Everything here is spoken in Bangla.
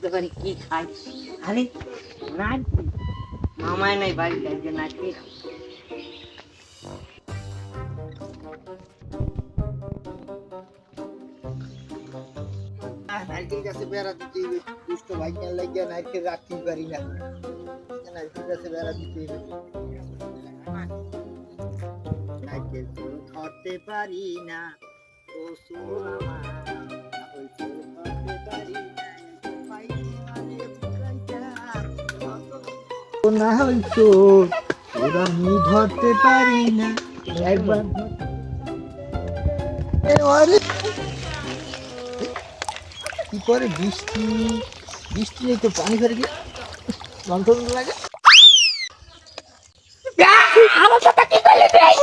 বুঝতে পারি কি খাই। আরে নাচছি, মামায় নাই বাড়িতে, যে নাচি। নারকেল গাছে বেড়া দিতে হইবে, দুষ্ট ভাইকান লাগিয়া নারকেল রাখতেই পারি না, নারকেল গাছে বেড়া দিতে হইবে। নারকেল তো ধরতে পারি না, ও সুর আমার, ওই ফুল ধরতে পারি না, পাইনি মানে ফুকাইটা, ও না হইতো ওরা আমি ধরতে পারি না, একবার কি করে বৃষ্টি বৃষ্টি নেই তো পানি ভরে গিয়ে গন্ধ লাগে। আমার কথা কি করলি তুই?